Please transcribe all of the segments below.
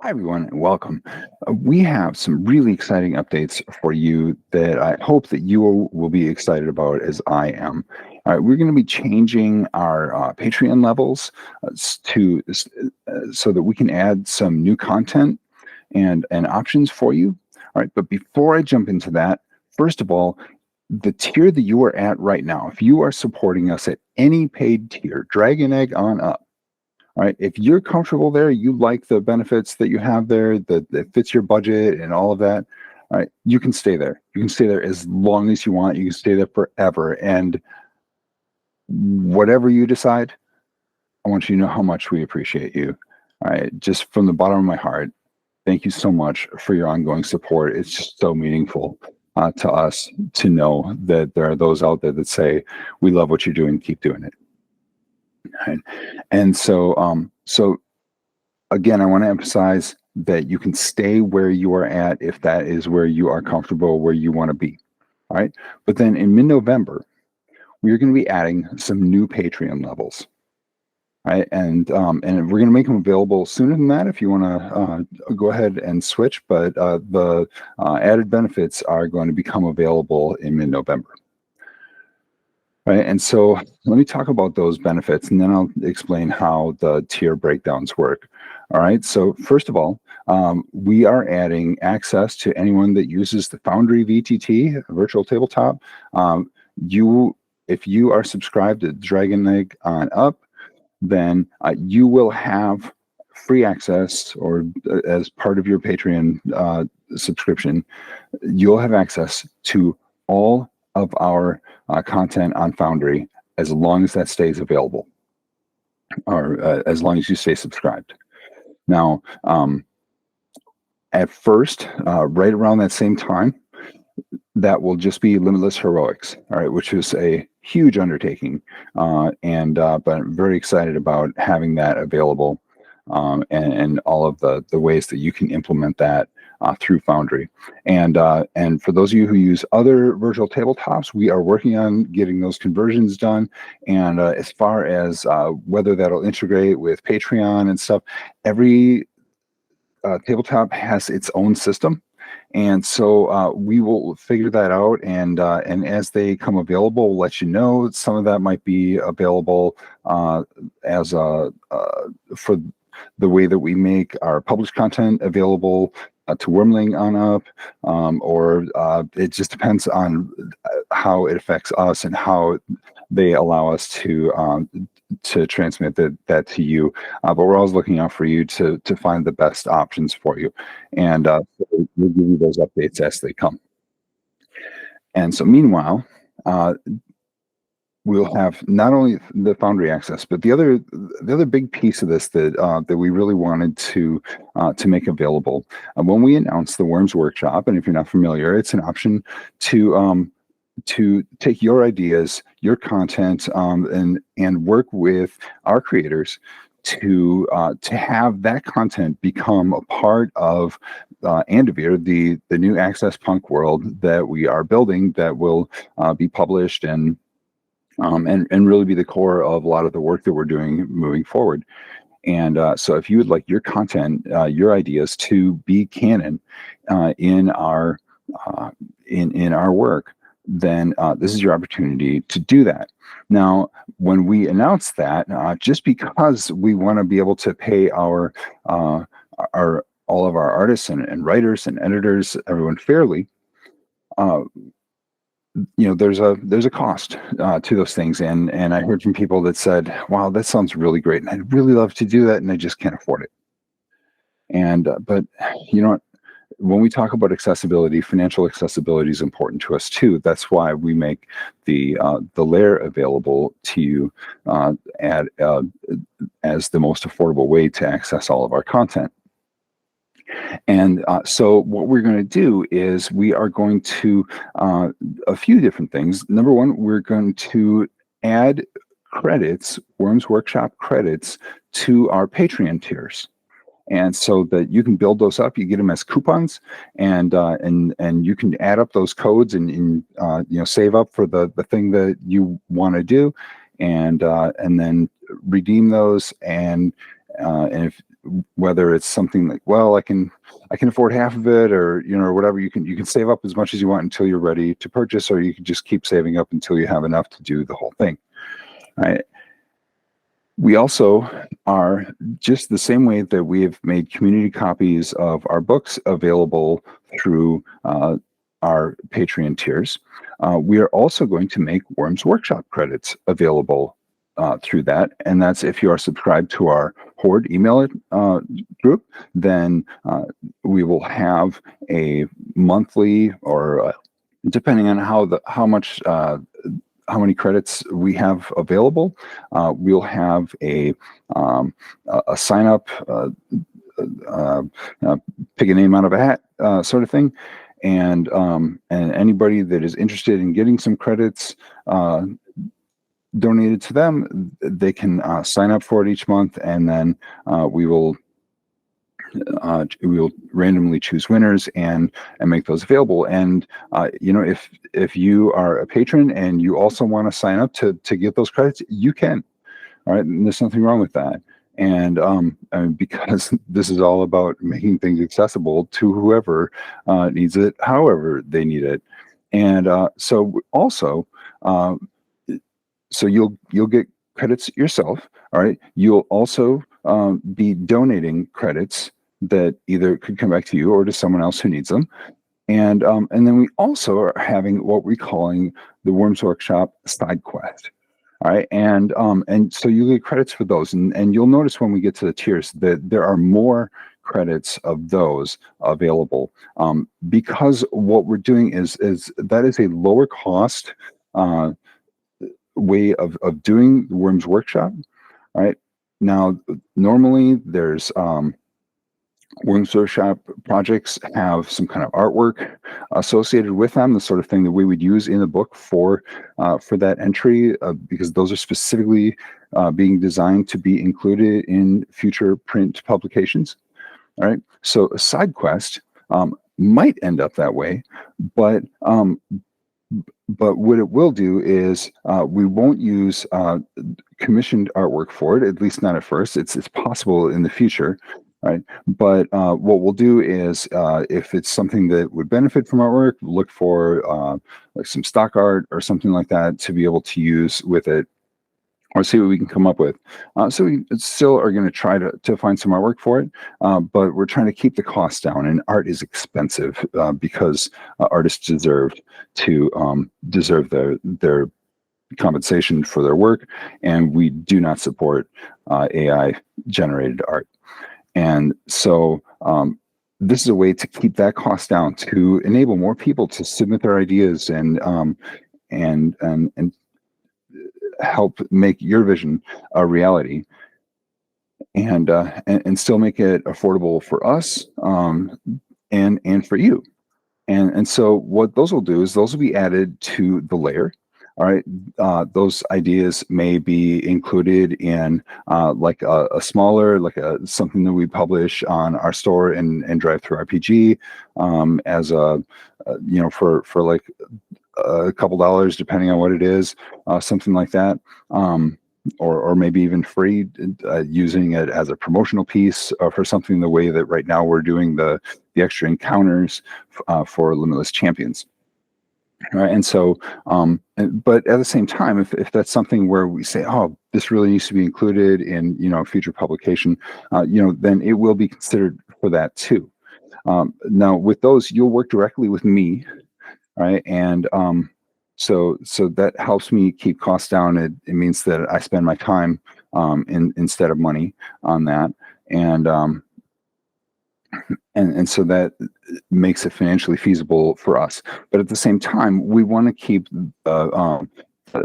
Hi, everyone, and welcome. We have some really exciting updates for you that I hope that you will be excited about as I am. We're going to be changing our Patreon levels so that we can add some new content and options for you. All right, but before I jump into that, first of all, the tier that you are at right now, if you are supporting us at any paid tier, Dragon Egg on up. All right. If you're comfortable there, you like the benefits that you have there, that fits your budget and all of that. All right. You can stay there. You can stay there as long as you want. You can stay there forever. And whatever you decide, I want you to know how much we appreciate you. All right. Just from the bottom of my heart, thank you so much for your ongoing support. It's just so meaningful to us to know that there are those out there that say, we love what you're doing. Keep doing it. Right. And so again, I want to emphasize that you can stay where you are at if that is where you are comfortable, where you want to be. All right. But then in mid-November, we're going to be adding some new Patreon levels. Right. And we're going to make them available sooner than that if you want to go ahead and switch. But the added benefits are going to become available in mid-November. Right. And so let me talk about those benefits and then I'll explain how the tier breakdowns work. All right. So first of all, we are adding access to anyone that uses the Foundry VTT, virtual tabletop. If you are subscribed to Dragon Egg on up, then you will have free access, or as part of your Patreon subscription, you'll have access to all of our content on Foundry as long as that stays available, or as long as you stay subscribed. Now, at first, right around that same time, that will just be Limitless Heroics, all right, which is a huge undertaking, but I'm very excited about having that available, and all of the ways that you can implement that through Foundry. And for those of you who use other virtual tabletops, we are working on getting those conversions done. And as far as whether that'll integrate with Patreon and stuff, every tabletop has its own system. And so we will figure that out, and as they come available, we'll let you know. Some of that might be available as for the way that we make our published content available to Wormling on up, or it just depends on how it affects us and how they allow us to transmit that to you. But we're always looking out for you to find the best options for you, and so we'll give you those updates as they come. And so meanwhile, we'll have not only the Foundry access, but the other big piece of this that we really wanted to make available when we announced the Worms Workshop. And if you're not familiar, it's an option to take your ideas, your content, and work with our creators to have that content become a part of Andavir, the new Access Punk world that we are building, that will be published and really be the core of a lot of the work that we're doing moving forward. And so if you would like your content, your ideas to be canon in our work, then this is your opportunity to do that. Now, when we announce that, just because we want to be able to pay all of our artists and writers and editors, everyone fairly, there's a cost to those things, and I heard from people that said, "Wow, that sounds really great, and I'd really love to do that, and I just can't afford it." And but you know what? When we talk about accessibility, financial accessibility is important to us too. That's why we make the layer available to you as the most affordable way to access all of our content. And so what we're going to do is we are going to a few different things. Number one, we're going to add credits, Worms Workshop credits, to our Patreon tiers. And so that you can build those up, you get them as coupons, and you can add up those codes and save up for the thing that you want to do, and then redeem those. And if whether it's something like, well, I can afford half of it, or or whatever. You can save up as much as you want until you're ready to purchase, or you can just keep saving up until you have enough to do the whole thing. Right. We also are, just the same way that we have made community copies of our books available through our Patreon tiers. We are also going to make Worms Workshop credits available through that. And that's if you are subscribed to our Horde email group, then we will have a monthly, or depending on how many credits we have available, we'll have a sign up, pick a name out of a hat sort of thing. And anybody that is interested in getting some credits donated to them, they can sign up for it each month, and then we will randomly choose winners and make those available. And if you are a patron and you also want to sign up to get those credits, you can. All right, and there's nothing wrong with that. And because this is all about making things accessible to whoever needs it, however they need it. And so you'll get credits yourself. All right, you'll also be donating credits that either could come back to you or to someone else who needs them. And then we also are having what we're calling the Worms Workshop side quest. All right, and so you get credits for those, and you'll notice when we get to the tiers that there are more credits of those available, because what we're doing is that is a lower cost way of doing the Worms Workshop. All right, now normally there's Worms Workshop projects have some kind of artwork associated with them, the sort of thing that we would use in the book for that entry, because those are specifically being designed to be included in future print publications. All right, so a side quest might end up that way, but what it will do is we won't use commissioned artwork for it, at least not at first. It's possible in the future. Right, but what we'll do is, if it's something that would benefit from artwork, look for like some stock art or something like that to be able to use with it, or see what we can come up with. So we still are going to try to find some artwork for it, but we're trying to keep the cost down. And art is expensive because artists deserve their compensation for their work, and we do not support AI generated art. And so this is a way to keep that cost down, to enable more people to submit their ideas and help make your vision a reality, and still make it affordable for us and for you. And so what those will do is those will be added to the layer. All right, those ideas may be included in like a smaller, like something that we publish on our store and TTRPG as a for like a couple dollars, depending on what it is, something like that, or maybe even free, using it as a promotional piece for something, the way that right now we're doing the extra encounters for Limitless Champions. Right. And so, but at the same time, if that's something where we say, oh, this really needs to be included in, future publication, then it will be considered for that too. Now with those, you'll work directly with me. Right. And, so that helps me keep costs down. It means that I spend my time, instead of money on that. And so that makes it financially feasible for us. But at the same time, we want to keep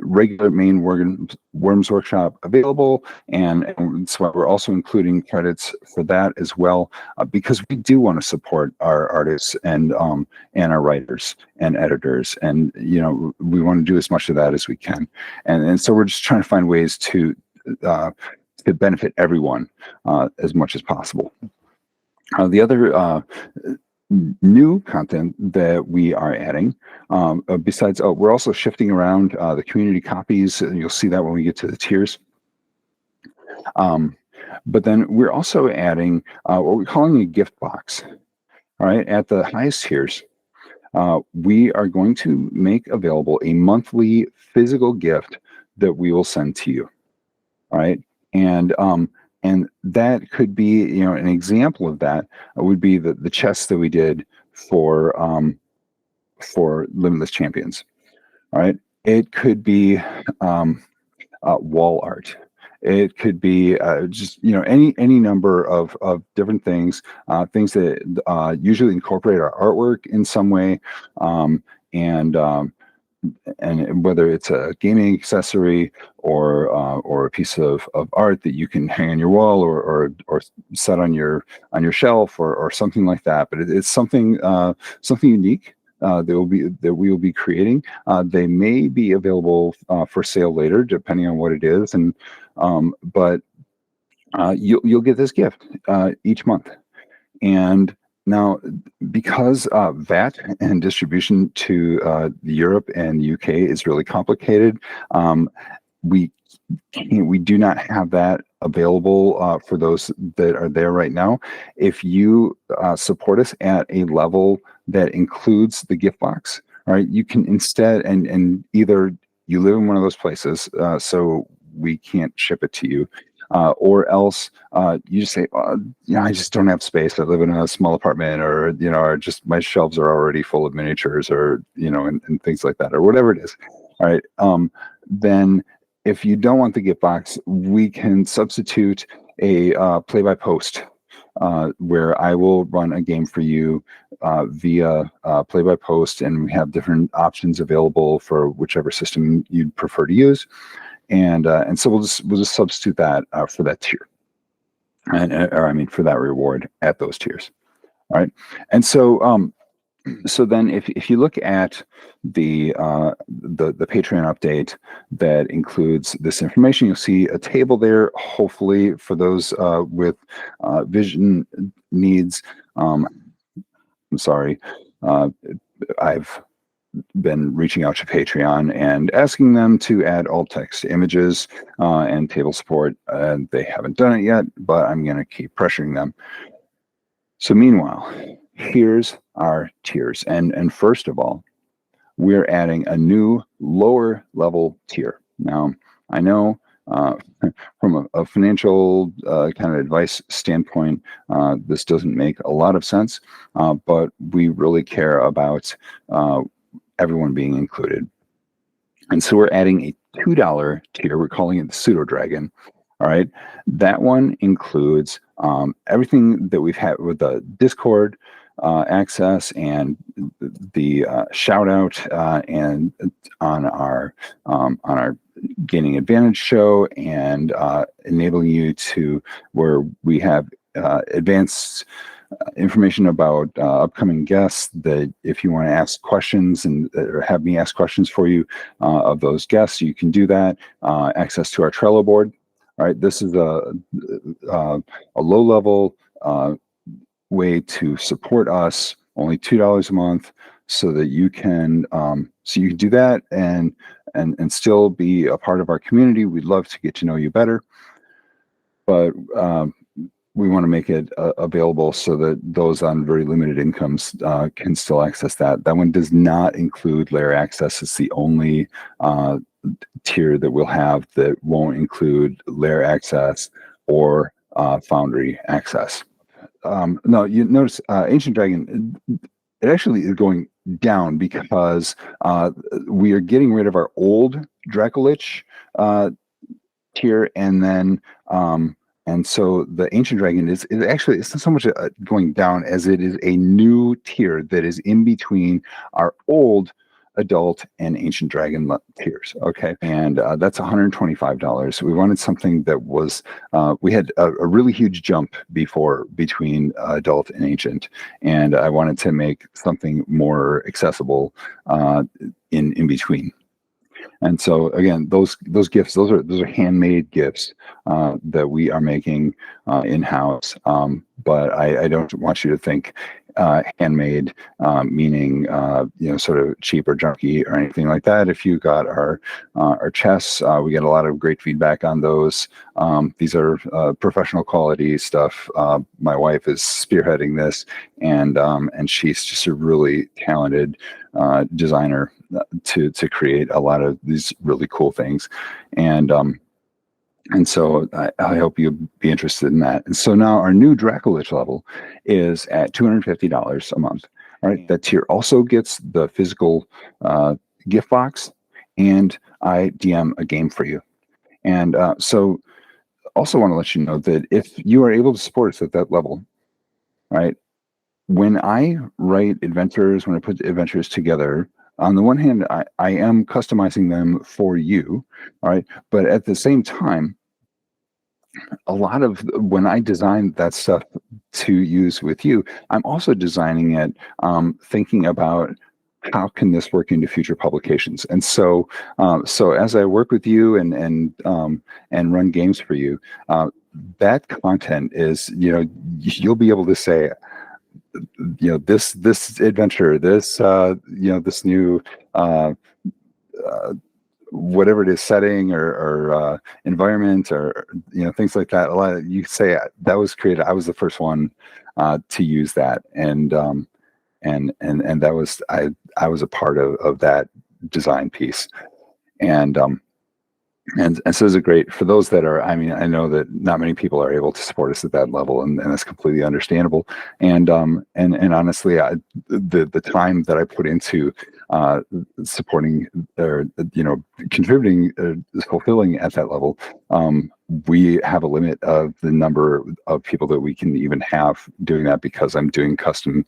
regular main Worms Workshop available, and that's why we're also including credits for that as well, because we do want to support our artists and our writers and editors, and we want to do as much of that as we can, and so we're just trying to find ways to benefit everyone as much as possible. The other new content that we are adding, besides, we're also shifting around the community copies. You'll see that when we get to the tiers. But then we're also adding what we're calling a gift box. All right, at the highest tiers, we are going to make available a monthly physical gift that we will send to you. All right, and that could be, an example of that would be the chest that we did for Limitless Champions. All right, it could be wall art. It could be just any number of different things that usually incorporate our artwork in some way, and and whether it's a gaming accessory or a piece of art that you can hang on your wall or set on your shelf or something like that. But it's something unique that we will be creating. They may be available for sale later, depending on what it is, and but you'll get this gift each month. And now, because VAT and distribution to Europe and the UK is really complicated, we we do not have that available for those that are there right now. If you support us at a level that includes the gift box, right, you can instead, and either you live in one of those places, so we can't ship it to you, or else you just say, I just don't have space. I live in a small apartment, or just my shelves are already full of miniatures, or and things like that, or whatever it is. All right. Then if you don't want the gift box, we can substitute a play-by-post where I will run a game for you via play-by-post, and we have different options available for whichever system you'd prefer to use. And so we'll just substitute that for that tier, for that reward at those tiers. All right, and so then if you look at the Patreon update that includes this information, you'll see a table there. Hopefully, for those with vision needs, I'm sorry, I've been reaching out to Patreon and asking them to add alt text images and table support, and they haven't done it yet, but I'm going to keep pressuring them. So meanwhile, here's our tiers. And first of all, we're adding a new lower level tier. Now, I know from a financial kind of advice standpoint, this doesn't make a lot of sense, but we really care about everyone being included. And so we're adding a $2 tier. We're calling it the Pseudo Dragon. All right. That one includes everything that we've had with the Discord access and the shout out and on our Gaining Advantage show, and enabling you to where we have advanced information about upcoming guests, that if you want to ask questions or have me ask questions for you of those guests, you can do that. Access to our Trello board. All right, this is a low level way to support us, only $2 a month, so that you can do that and still be a part of our community. We'd love to get to know you better, but we want to make it available so that those on very limited incomes can still access that. That one does not include layer access. It's the only tier that we'll have that won't include layer access or Foundry access. No, you notice Ancient Dragon, it actually is going down because we are getting rid of our old Dracolich tier, and then and so the Ancient Dragon is actually, it's not so much going down as it is a new tier that is in between our old Adult and Ancient Dragon tiers. Okay, and that's $125. We wanted something that was we had a really huge jump before between Adult and Ancient, and I wanted to make something more accessible in between. And so again, those gifts, those are handmade gifts that we are making in house. But I don't want you to think handmade, meaning sort of cheap or junky or anything like that. If you got our chests, we get a lot of great feedback on those. These are professional quality stuff. My wife is spearheading this, and she's just a really talented designer to create a lot of these really cool things, and so I hope you'll be interested in that. And so now our new Dracolich level is at $250 a month. All right, that tier also gets the physical gift box, and I DM a game for you. And so also want to let you know that if you are able to support us at that level, right, when I write adventures, when I put adventures together, on the one hand, I am customizing them for you, all right, but at the same time, a lot of when I design that stuff to use with you, I'm also designing it thinking about how can this work into future publications. And so, so as I work with you and run games for you, that content is, you'll be able to say, this adventure, this this new whatever it is, setting or environment or things like that. A lot of, you say that was created. I was the first one to use that, and that was I was a part of that design piece, and so is it great for those that are, I mean, I know that not many people are able to support us at that level, and that's completely understandable. And honestly, the time that I put into supporting or contributing, fulfilling at that level, we have a limit of the number of people that we can even have doing that, because I'm doing custom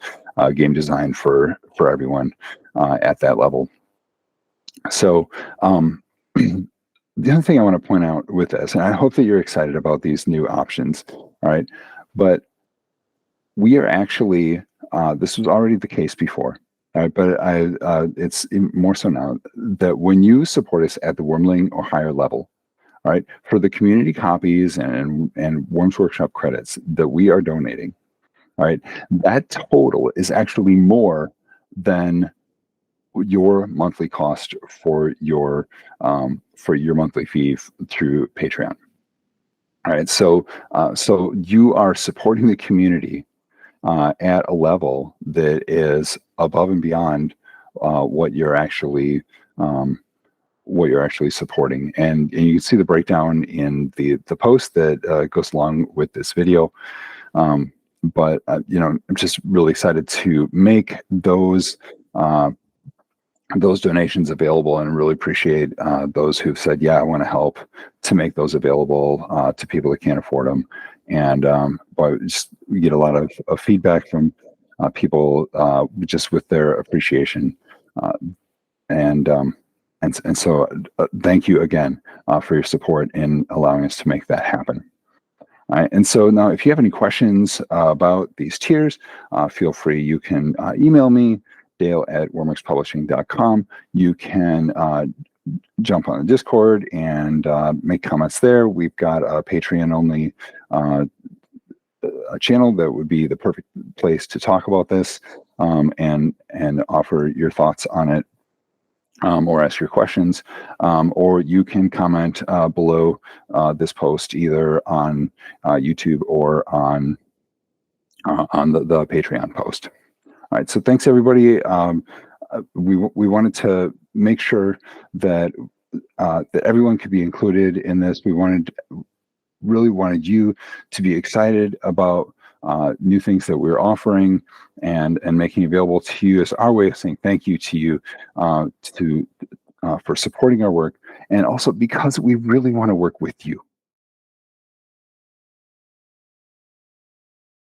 game design for everyone at that level. So the other thing I want to point out with this, and I hope that you're excited about these new options, all right, but we are actually, this was already the case before, all right, but it's more so now, that when you support us at the Wormling or higher level, all right, for the community copies and Worms Workshop credits that we are donating, all right, that total is actually more than your monthly cost for your monthly fee through Patreon. All right, so so you are supporting the community at a level that is above and beyond what you're actually supporting, and you can see the breakdown in the post that goes along with this video. But I'm just really excited to make those donations available, and really appreciate those who've said, yeah, I want to help to make those available to people that can't afford them. And but we get a lot of feedback from people just with their appreciation, and so thank you again for your support in allowing us to make that happen. All right, and so now if you have any questions about these tiers, feel free. You can email me, Dale@wormworkspublishing.com. You can jump on the Discord and make comments there. We've got a Patreon-only channel that would be the perfect place to talk about this and offer your thoughts on it, or ask your questions, or you can comment below this post, either on YouTube or on the Patreon post. All right, so thanks everybody. We wanted to make sure that that everyone could be included in this. We really wanted you to be excited about new things that we're offering and making available to you as our way of saying thank you to you for supporting our work, and also because we really want to work with you.